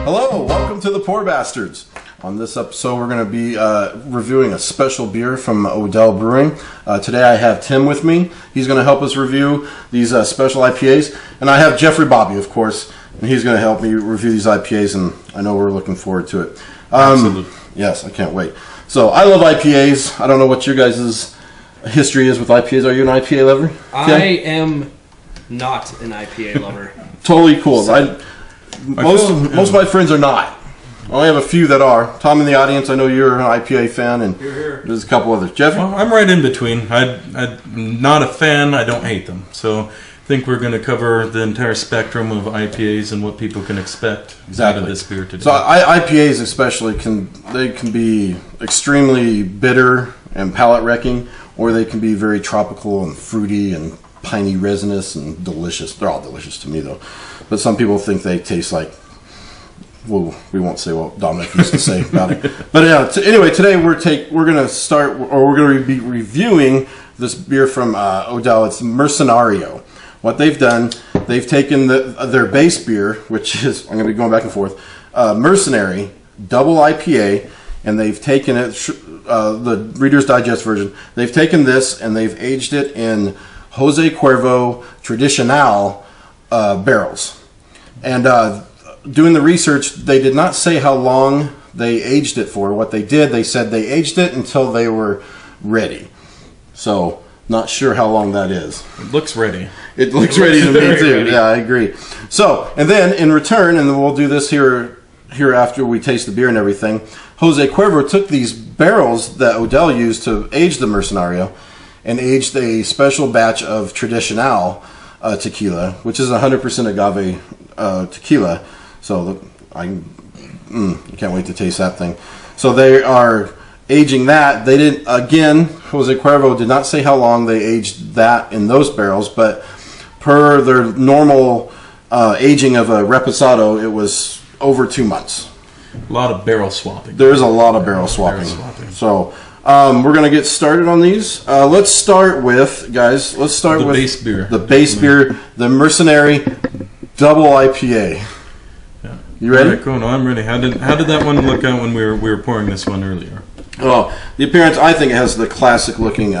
Hello, welcome to the Poor Bastards. On this episode, we're going to be reviewing a special beer from Odell Brewing. Today I have Tim with me. He's going to help us review these special IPAs. And I have Jeffrey Bobby, of course, and he's going to help me review these IPAs, and I know we're looking forward to it. Absolutely. Yes, I can't wait. So, I love IPAs. I don't know what your guys' history is with IPAs. Are you an IPA lover? I am not an IPA lover. Totally cool. Most of my friends are not. I only have a few that are. Tom in the audience, I know you're an IPA fan, and there's a couple others. Jeff? Well, I'm right in between. I'm not a fan. I don't hate them. So I think we're going to cover the entire spectrum of IPAs and what people can expect out of this beer today. So IPAs especially can be extremely bitter and palate wrecking, or they can be very tropical and fruity and piney resinous and delicious. They're all delicious to me though. But some people think they taste like, well, we won't say what Dominic used to say about it. But anyway, today we're going to be reviewing this beer from Odell. It's Myrcenario. What they've done, they've taken their base beer, which is, I'm going to be going back and forth, Mercenary Double IPA, and they've taken it, the Reader's Digest version, they've taken this and they've aged it in Jose Cuervo Tradicional barrels. And doing the research, they did not say how long they aged it for. What they did, they said they aged it until they were ready. So, not sure how long that is. It looks ready. It looks ready to me too. Yeah, I agree. So, and then in return, and we'll do this here after we taste the beer and everything, Jose Cuervo took these barrels that Odell used to age the Myrcenario and aged a special batch of Tradicional tequila, which is 100% agave tequila. So I can't wait to taste that thing. So they are aging that. They didn't, again, Jose Cuervo did not say how long they aged that in those barrels, but per their normal aging of a reposado, it was over 2 months. A lot of barrel swapping. There's a lot of barrel swapping. So we're going to get started on these. Let's start with, guys, the base beer. The base beer, the Mercenary Double IPA. Yeah. You ready? All right, cool. No, I'm ready. How did that one look out when we were pouring this one earlier? Oh, the appearance, I think it has the classic looking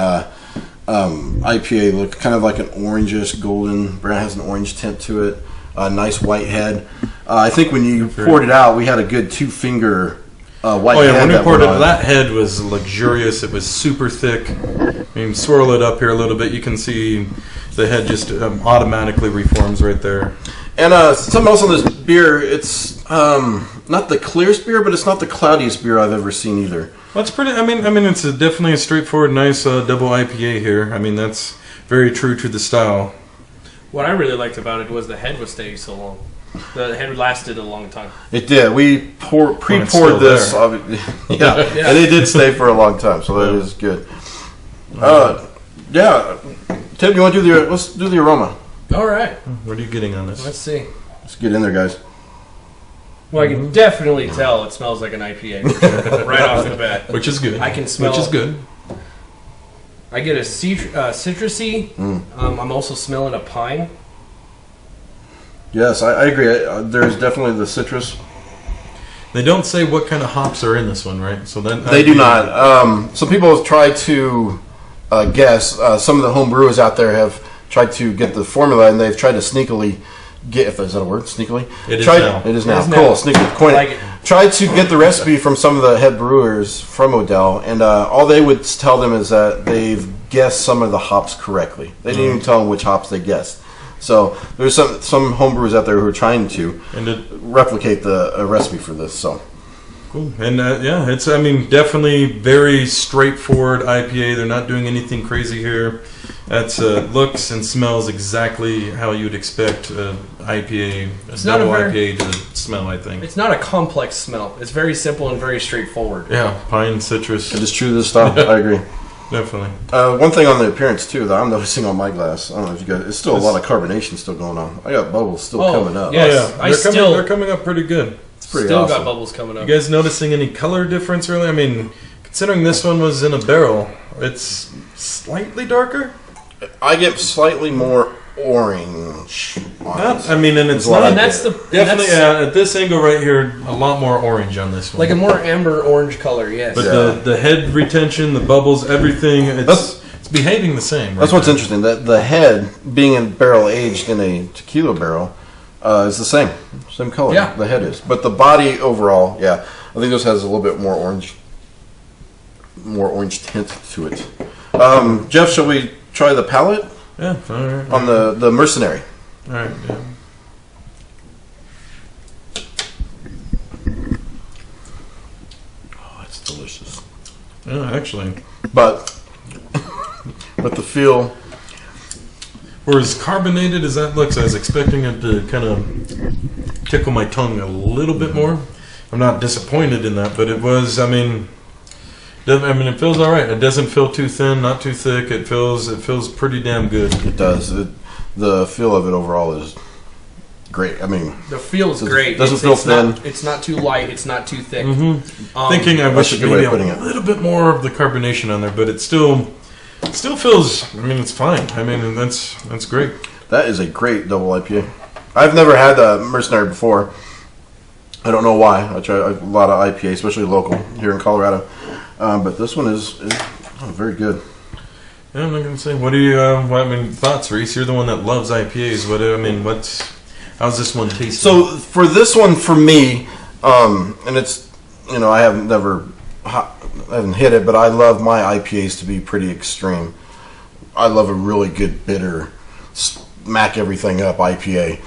IPA look, kind of like an orangish golden brown, has an orange tint to it, a nice white head. I think when you poured it out, we had a good 2-finger white head. Oh yeah, when we poured it, that head was luxurious. It was super thick. I mean, swirl it up here a little bit, you can see the head just automatically reforms right there. And something else on this beer, it's not the clearest beer, but it's not the cloudiest beer I've ever seen either. Well, it's pretty. I mean, it's definitely a straightforward, nice double IPA here. I mean, that's very true to the style. What I really liked about it was the head was staying so long. The head lasted a long time. It did. We pre-poured this, yeah, and it did stay for a long time, so that is good. Yeah, Tim, you want to do let's do the aroma. All right. What are you getting on this? Let's see. Let's get in there, guys. Well, I can definitely tell it smells like an IPA right off the bat. Which is good. I can smell. Which is good. I get a citrusy. I'm also smelling a pine. Yes, I agree. There's definitely the citrus. They don't say what kind of hops are in this one, right? So then they do not. Some people have tried to guess. Some of the home brewers out there have tried to get the formula, and they've tried to sneakily get. If is that a word? Sneakily. It is now. It is now. Cool. Sneakily. Coin it. Tried to get the recipe from some of the head brewers from Odell, and all they would tell them is that they've guessed some of the hops correctly. They didn't even tell them which hops they guessed. So there's some homebrewers out there who are trying to replicate the recipe for this. So cool, and it's definitely very straightforward IPA. They're not doing anything crazy here. That's looks and smells exactly how you'd expect IPA, double IPA to smell. I think it's not a complex smell. It's very simple and very straightforward. Yeah, pine, citrus. It is true to this style. I agree. Definitely. One thing on the appearance too that I'm noticing on my glass, I don't know if you guys, it's still a lot of carbonation still going on. I got bubbles still coming up. Yes. Yeah, they're coming up pretty good. It's pretty still awesome. Got bubbles coming up. You guys noticing any color difference really? I mean, considering this one was in a barrel, it's slightly darker. I get slightly more orange. I mean, and it's Well, not. And that's the Definitely, that's at this angle right here, a lot more orange on this one. like a more amber orange color. Yes. But Yeah. the head retention, the bubbles, everything, it's behaving the same. That's right what's now. interesting. That the head being in barrel aged in a tequila barrel is the same color. Yeah. The head is, but the body overall, yeah, I think this has a little bit more orange tint to it. Jeff, shall we try the palate Yeah, all right. on the Mercenary? All right, yeah. Oh, it's delicious. Yeah, actually. But the feel, For as carbonated as that looks, I was expecting it to kind of tickle my tongue a little bit more. I'm not disappointed in that, but it was, I mean, it feels all right. It doesn't feel too thin, not too thick. It feels pretty damn good. it does. The feel of it overall is great. I mean, The feel is great. doesn't feel thin. It's not too light. It's not too thick. Thinking I wish a good way maybe of a putting it. little bit more of the carbonation on there, but it still feels. I mean, it's fine. I mean, that's great. that is a great double IPA. I've never had a Mercenary before. I don't know why. I try a lot of IPA, especially local here in Colorado. But this one is very good. Yeah, I'm not gonna say. What do you? Thoughts, Reese? You're the one that loves IPAs. How's this one taste? So for this one, for me, and it's I haven't hit it, but I love my IPAs to be pretty extreme. I love a really good bitter, smack everything up IPA.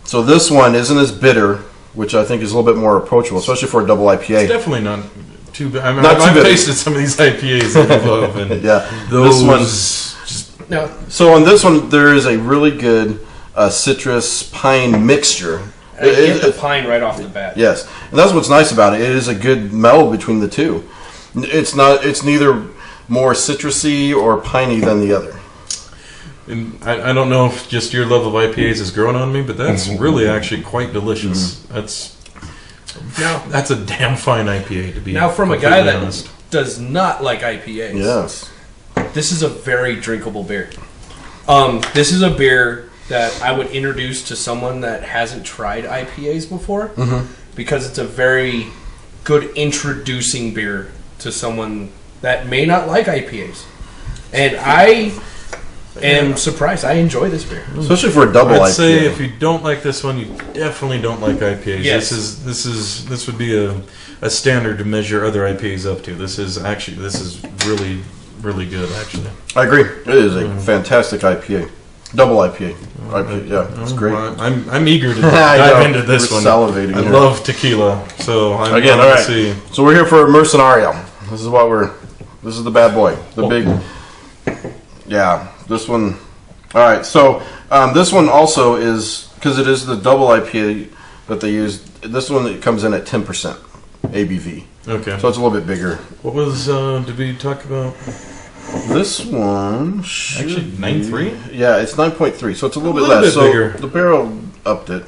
So this one isn't as bitter, which I think is a little bit more approachable, especially for a double IPA. it's definitely not too bad. I mean, Not too I've bitter. tasted some of these IPAs that I love, and Yeah, those this one. just No, So on this one, there is a really good citrus pine mixture. I get the pine right off the bat. Yes, and that's what's nice about it. It is a good meld between the two. It's neither more citrusy or piney than the other. And I don't know if just your love of IPAs has grown on me, but that's really actually quite delicious. That's a damn fine IPA to be. Now, from a guy completely that honest. does not like IPAs, Yes. this is a very drinkable beer. This is a beer that I would introduce to someone that hasn't tried IPAs before, because it's a very good introducing beer to someone that may not like IPAs. And I am surprised. I enjoy this beer. Especially for a double I'd IPA. say if you don't like this one, you definitely don't like IPAs. Yes. This would be a standard to measure other IPAs up to. This is really really good actually. I agree. It is a fantastic IPA. Double IPA. Yeah, it's great. I'm eager to I dive know. into this We're one. salivating I here. love tequila, so I'm Again, going all to right. see. So we're here for Myrcenario. This is the bad boy. The big. Yeah, this one. All right, so this one also is, because it is the double IPA that they use, this one it comes in at 10% ABV. Okay. So it's a little bit bigger. What was did we talk about? This one should Actually, be- 9.3? Yeah, it's 9.3, so it's a little bit little less. bit So bigger. the barrel upped it.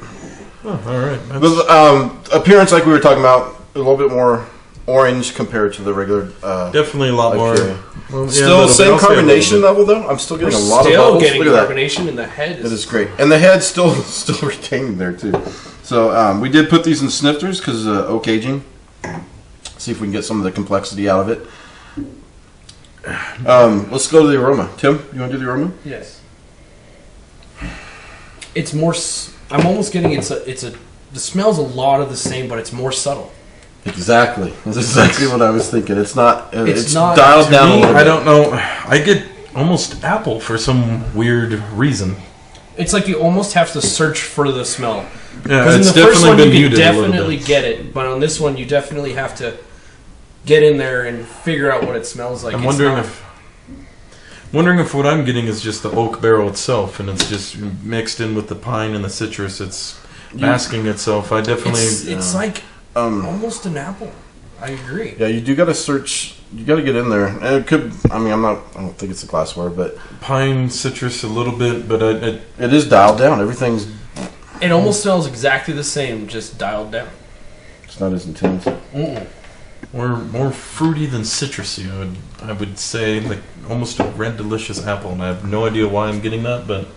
Oh, all right. But appearance, like we were talking about, a little bit more orange compared to the regular. Definitely a lot more. IPA. Well, yeah, a Still little bit. same I'll say a little carbonation bit. level though. I'm still getting a lot of Still bubbles. getting Look at that. carbonation in the head. It is great, and the head's still retaining there too. So we did put these in snifters because oak aging. See if we can get some of the complexity out of it. Let's go to the aroma. Tim, you want to do the aroma? Yes. It's more. I'm almost getting the smell's a lot of the same, but it's more subtle. Exactly. That's exactly what I was thinking. It's not. It's not- dialed To down a me, little bit. I don't know. I get almost apple for some weird reason. It's like you almost have to search for the smell. Yeah, Because in it's the first definitely one been you can muted a little definitely bit. get it, but on this one you definitely have to get in there and figure out what it smells like. I'm It's wondering not- if what I'm getting is just the oak barrel itself, and it's just mixed in with the pine and the citrus. It's masking itself. I definitely. it's like almost an apple. I agree. Yeah, you do got to search. You got to get in there, and it could. I mean, I don't think it's a glassware, but Pine, citrus a little bit, but it is dialed down. Everything's. It almost smells exactly the same, just dialed down. It's not as intense. Mm-mm. more fruity than citrusy. I would say like almost a red delicious apple, and I have no idea why I'm getting that, but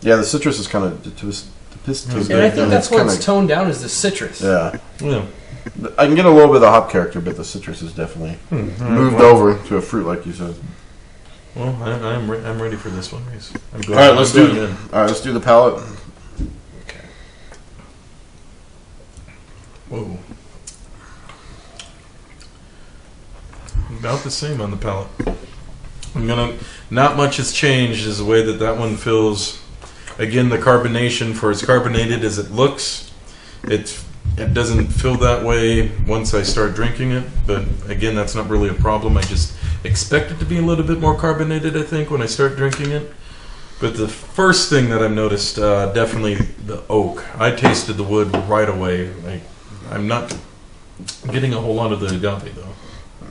Yeah, the citrus is kind of And I think that's what's toned down is the citrus. Yeah. Yeah. I can get a little bit of the hop character, but the citrus is definitely moved over to a fruit, like you said. Well, I'm ready for this one, Reese. All right, let's do the palate. Okay. Whoa. About the same on the palate. Not much has changed is the way that one feels. Again, the carbonation, for as carbonated as it looks, it doesn't feel that way once I start drinking it. But again, that's not really a problem. I just expect it to be a little bit more carbonated, I think, when I start drinking it. But the first thing that I've noticed, definitely the oak. I tasted the wood right away. I'm not getting a whole lot of the agave, though.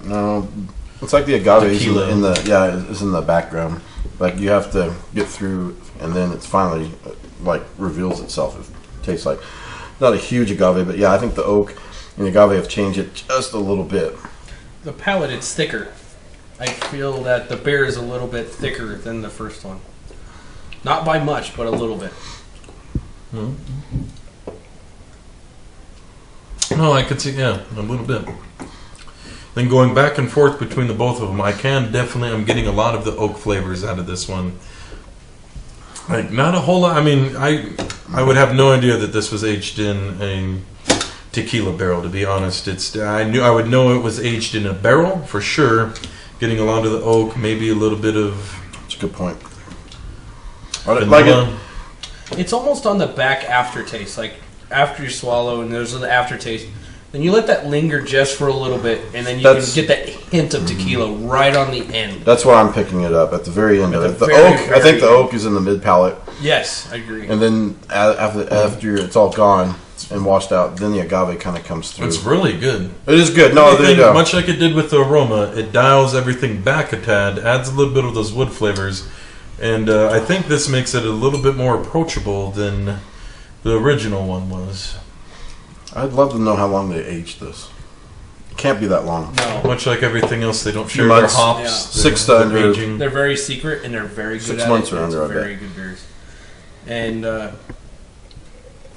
No, it's like the agave is Tequila. is in the background. Like you have to get through, and then it's finally like reveals itself. It tastes like not a huge agave, but yeah, I think the oak and the agave have changed it just a little bit. The palate, it's thicker. I feel that the beer is a little bit thicker than the first one. Not by much, but a little bit. No, I could see, a little bit. Then going back and forth between the both of them, I'm getting a lot of the oak flavors out of this one. Like, not a whole lot. I mean, I would have no idea that this was aged in a tequila barrel, to be honest. I would know it was aged in a barrel, for sure. Getting a lot of the oak, maybe a little bit of... That's a good point. It's almost on the back aftertaste. Like, after you swallow and there's an aftertaste, then you let that linger just for a little bit, and then you can get that hint of tequila right on the end. That's why I'm picking it up at the very end of it. I think the oak is in the mid palate. Yes, I agree. And then after it's all gone and washed out, then the agave kind of comes through. It's really good. It is good. No, there you go. Much like it did with the aroma, it dials everything back a tad, adds a little bit of those wood flavors, and I think this makes it a little bit more approachable than the original one was. I'd love to know how long they aged this. It can't be that long. No. Much like everything else, they don't share months. their hops. Yeah. They're- 6 to under. they're aging. They're very secret, and they're very good 6 at months it. or under, I It's bet. very good beers. And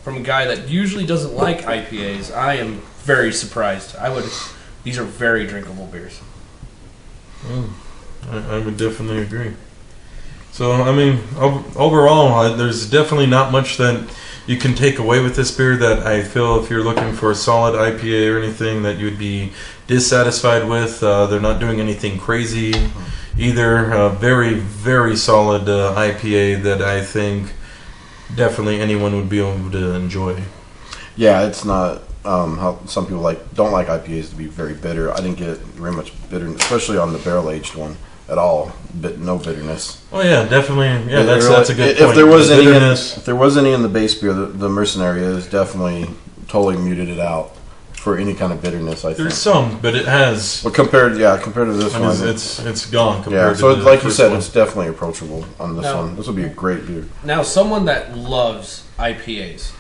from a guy that usually doesn't like IPAs, I am very surprised. These are very drinkable beers. I would definitely agree. So, I mean, overall, there's definitely not much that you can take away with this beer that I feel if you're looking for a solid IPA or anything that you would be dissatisfied with. They're not doing anything crazy either. Very, very solid IPA that I think definitely anyone would be able to enjoy. Yeah, it's not how some people don't like IPAs to be very bitter. I didn't get very much bitterness, especially on the barrel aged one at all. No bitterness. Oh yeah, definitely. Yeah, that's a good point. If there was any in the base beer, the Mercenary has definitely totally muted it out for any kind of bitterness. I think There's some, but it has. Well, compared to this I one, mean, it's gone compared yeah. to So the like you first said, one. it's definitely approachable on this No. one. This will be a great beer. Now, someone that loves IPAs,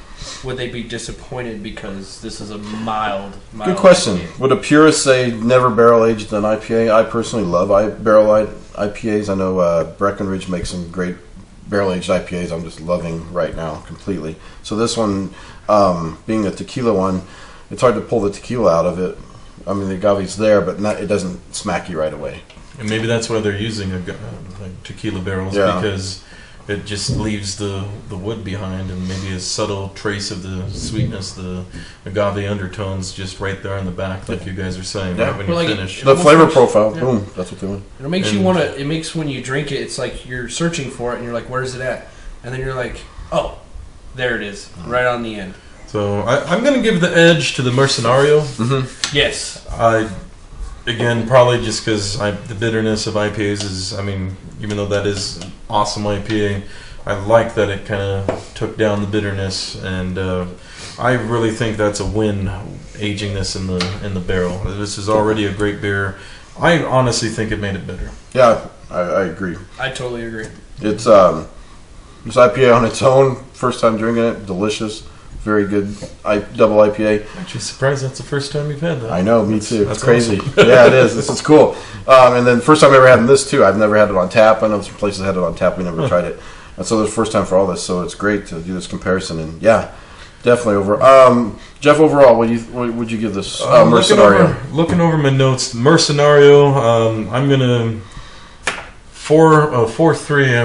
would they be disappointed because this is a mild Good question. IPA? Would a purist say never barrel aged an IPA? I personally love barrel IPAs. I know Breckenridge makes some great barrel aged IPAs. I'm just loving right now completely. So this one, being a tequila one, it's hard to pull the tequila out of it. I mean, the agave's there, but it doesn't smack you right away. And maybe that's why they're using like tequila barrels, Yeah. because it just leaves the wood behind, and maybe a subtle trace of the sweetness, the agave undertones, just right there in the back, like you guys are saying, Yeah. right when Well, you like finish. The flavor profile, Yeah. boom, that's what they want. It makes you And- want to. It makes when you drink it, it's like you're searching for it, and you're like, "Where's it at?" And then you're like, "Oh, there it is, right on the end." So I'm going to give the edge to the Myrcenario. Yes, Again, probably just because the bitterness of IPAs is, I mean, even though that is an awesome IPA, I like that it kind of took down the bitterness, and I really think that's a win, aging this in the barrel. This is already a great beer. I honestly think it made it better. Yeah, I agree. I totally agree. It's this IPA on its own, first time drinking it, delicious, very good double IPA. Actually, surprised that's the first time you've had that. I know, me too. That's It's crazy. awesome. Yeah, it is. This is cool. And then first time I ever had this too. I've never had it on tap. I know some places had it on tap. We never tried it. so the first time for all this, so it's great to do this comparison. And yeah, definitely over. Jeff, overall, what would you give this Myrcenario? Looking over my notes, Myrcenario, I'm gonna 4.3.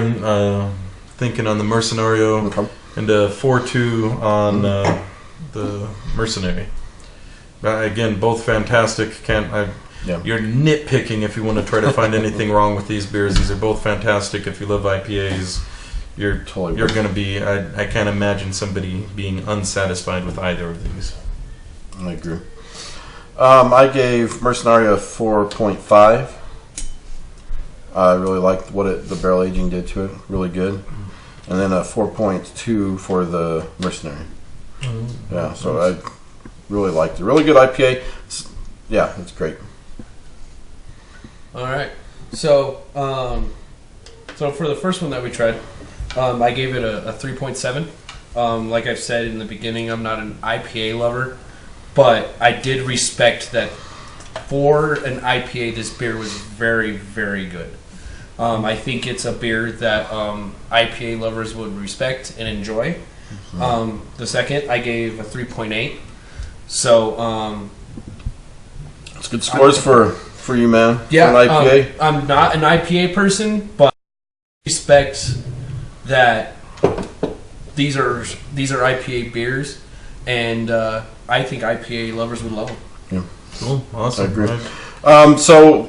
I'm thinking on the Myrcenario, Okay. and 4.2 on the Mercenary. Again, both fantastic. You're nitpicking if you want to try to find anything wrong with these beers. These are both fantastic. If you love IPAs, you're going to be. I can't imagine somebody being unsatisfied with either of these. I agree. I gave Mercenario a 4.5. I really liked what the barrel aging did to it. Really good. And then a 4.2 for the Mercenary. Yeah, so I really liked it. Really good IPA. It's great. All right. So, for the first one that we tried, I gave it a 3.7. Like I've said in the beginning, I'm not an IPA lover, but I did respect that for an IPA, this beer was very, very good. I think it's a beer that IPA lovers would respect and enjoy. The second, I gave a 3.8. So, it's good scores for you, man. Yeah, for an IPA. I'm not an IPA person, but I respect that these are IPA beers, and I think IPA lovers would love them. Yeah. Cool, awesome. I agree. So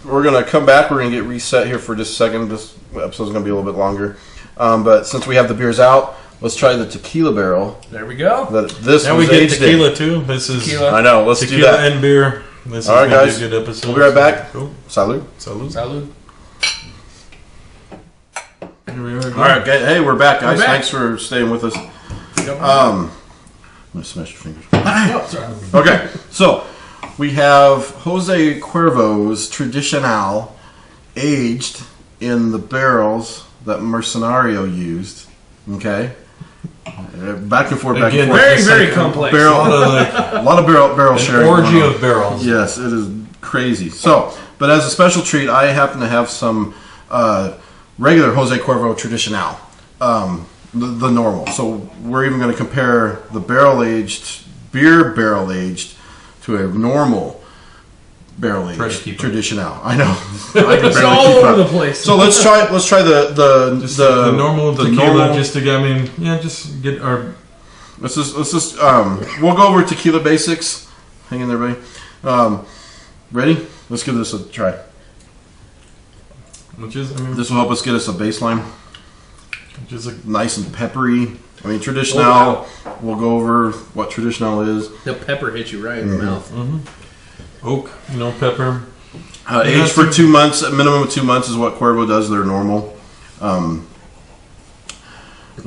we're gonna come back. We're gonna get reset here for just a second. This episode's gonna be a little bit longer, but since we have the beers out, let's try the tequila barrel. There we go. Now we get tequila too. This is tequila. I know. Let's tequila do that. and beer. This All right, is gonna guys. be a good episode. We'll be right back. Cool. Salud. Salud. Here we are again. All right. Okay. Hey, we're back, guys. We're back. Thanks for staying with us. Yep. I'm gonna smash your fingers. Oh, sorry. Okay, so we have Jose Cuervo's Tradicional aged in the barrels that Mercenario used. Okay, back and forth, back Again, and forth. Very, very complex. Barrel, a lot of barrel sharing. Orgy going on. of barrels. Yes, it is crazy. So, but as a special treat, I happen to have some regular Jose Cuervo Tradicional, the normal. So we're even going to compare the beer barrel aged to a normal barrel aged Try to keep up. Tradicional. I know. I can It's barely all keep over up. the place. So let's try the normal tequila. normal. Just to get, just get our. Let's just we'll go over tequila basics. Hang in there, buddy. Ready? Let's give this a try. Which is, This will help us get us a baseline. which is like Nice and peppery. Traditional. Oh, We'll go over what traditional is. The pepper hit you right in the mouth. oak, pepper. Aged for 2 months. A minimum of 2 months is what Cuervo does. They're normal.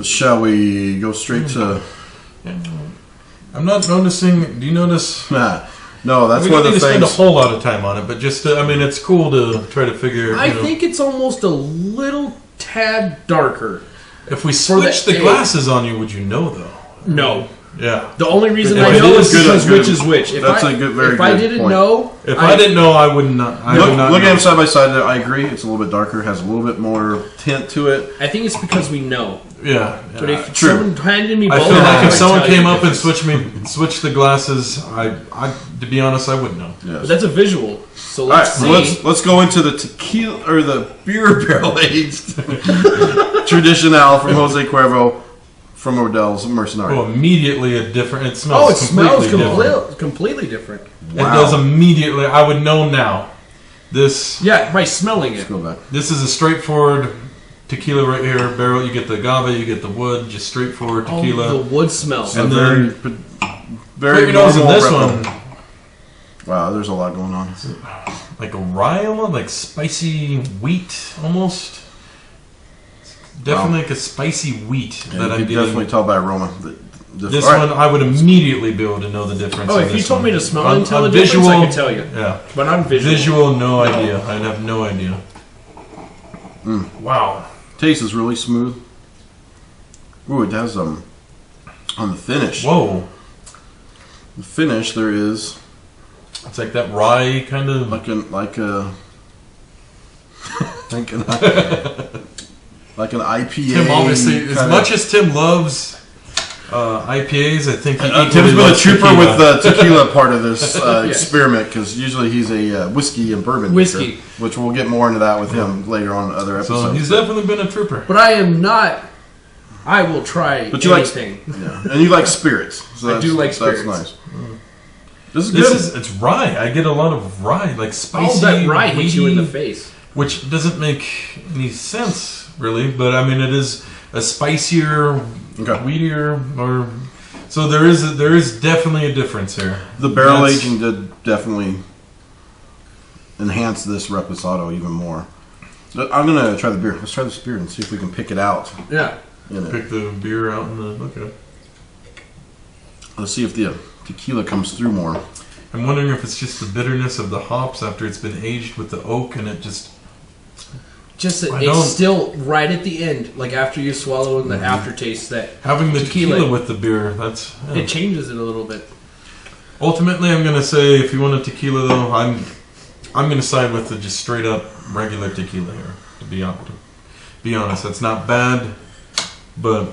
Shall we go straight to? I'm not noticing. Do you notice? No, that's We one don't of need the to spend a things. whole lot of time on it, but just it's cool to try to figure. I think it's almost a little tad darker. if we the switch the egg. glasses on you, would you know though? No. Yeah. The only reason If I it know is is good, because good. which is which. If That's I, a good- very if I good didn't point. know, If I didn't know, I would not. I would not. Looking know. at them side by side, I agree. It's a little bit darker. Has a little bit more tint to it. I think it's because we know. Yeah. But if True. someone handed me I both, feel like I if would someone tell you came the up and difference. switched the glasses, I to be honest, I wouldn't know. Yes. But that's a visual. So All right, let's so see. let's go into the tequila or the beer barrel aged Tradicional from Jose Cuervo from Odell's Myrcenario. Oh, immediately a different. It Oh, smells. it smells different. completely different. It does immediately. I would know now. This Yeah, by smelling it. Let's go back. this is a straightforward tequila right here. Barrel. You get the agave. You get the wood. Just straightforward tequila. Oh, the wood smell. And very, then- very Put your nose in normal this repo. one. Wow, there's a lot going on. Like a rye, almost like spicy wheat, almost. Definitely like a spicy wheat Yeah, that you I'm can getting. definitely tell by aroma. This all right. one, I would immediately be able to know the difference. Oh, in if you this told one. me to smell On- and tell on the difference, I could tell you. Yeah, But I'm visual. visual, no idea. I'd have no idea. Wow. Taste is really smooth. Ooh, it has on the finish. Whoa. The finish there is It's like that rye kind of. like a like an IPA. Tim obviously, as much as Tim loves IPAs, I think Tim's been a trooper with the tequila part of this experiment, because usually he's a whiskey and bourbon drinker, which we'll get more into that with him later on in other episodes. So he's definitely been a trooper. But I am not. I will try but you anything. And you like spirits. So I do like spirits. That's nice. This is good. It's rye. I get a lot of rye, like spicy. All that rye hits you in the face. Which doesn't make any sense, really. But, I mean, it is a spicier, weedier, or... So there is definitely a difference here. The barrel aging did definitely enhance this Reposado even more. I'm going to try the beer. Let's try this beer and see if we can pick it out. Yeah. Pick the beer out in the... Okay. Let's see if the tequila comes through more. I'm wondering if it's just the bitterness of the hops after it's been aged with the oak, and it just it's still right at the end, like after you swallow in the aftertaste, that having the tequila with the beer, it changes it a little bit. Ultimately, I'm gonna say, if you want a tequila, though, I'm gonna side with the just straight up regular tequila here. To be honest, that's not bad, but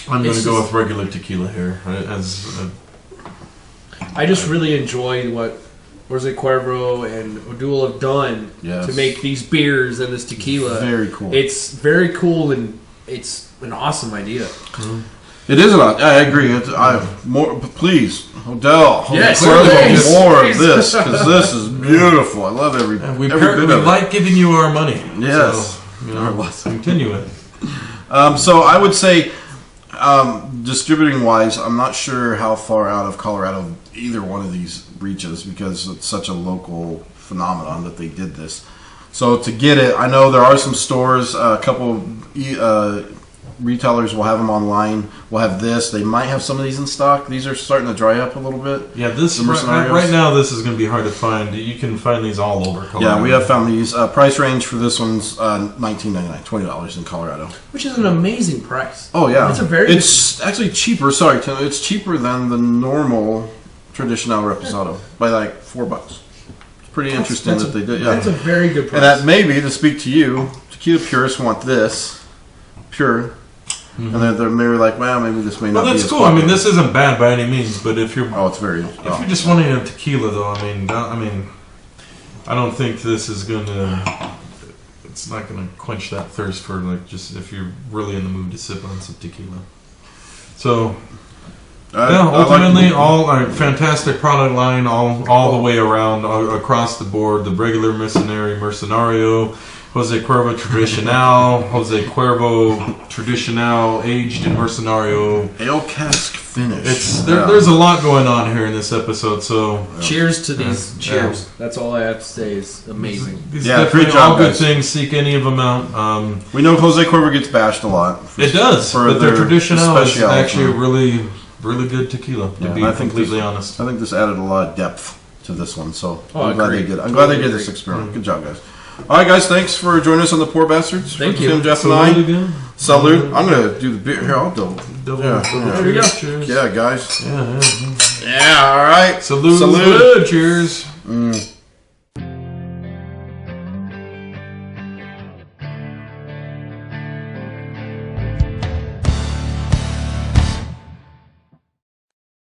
I'm gonna go with regular tequila here. I just really enjoy what Jose Cuervo and Odell have done to make these beers and this tequila. Very cool. It's very cool, and it's an awesome idea. Mm-hmm. It is I agree. Please, Odell, Cuervo, more of this, because this is beautiful. I love every bit of it. We like giving you our money. Yes. So, continue it. So I would say, distributing wise, I'm not sure how far out of Colorado either one of these reaches, because it's such a local phenomenon that they did this. So to get it, I know there are some stores, a couple retailers will have them online. We'll have this. They might have some of these in stock. These are starting to dry up a little bit. Yeah, right now this is going to be hard to find. You can find these all over Colorado. Yeah, we have found these. Price range for this one's $19.99, $20 in Colorado, which is an amazing price. Oh yeah, it's actually cheaper. Sorry, Tim, it's cheaper than the normal Tradicional Reposado by like $4. It's pretty interesting that they did. Yeah, that's a very good price. And that maybe, to speak to you, tequila purists want this pure. Mm-hmm. And they're maybe like, well, maybe this may not be as cool. I mean, this isn't bad by any means, but if you're it's very. If you're just wanting a tequila, though, I mean, I don't think this is gonna. It's not gonna quench that thirst for just if you're really in the mood to sip on some tequila. So, ultimately, all fantastic product line, all the way around, across the board. The regular Mercenary, Myrcenario, Jose Cuervo Tradicional, Jose Cuervo Tradicional, aged in Mercenario. Ale cask finish. There's a lot going on here in this episode, so... Cheers to these. Cheers. That's all I have to say. Is amazing. These definitely all good things. Seek any of them out. We know Jose Cuervo gets bashed a lot. It does, but their Tradicional is actually a really, really good tequila, to be completely honest. I think this added a lot of depth to this one, so I'm glad they did. I'm glad they did this experiment. Good job, guys. All right, guys, thanks for joining us on the Poor Bastards. Thank you. Tim, Jeff, and I. Salute. I'm going to do the beer here. I'll double. There we go. Cheers. Yeah, guys. Yeah, all right. Salute. Cheers.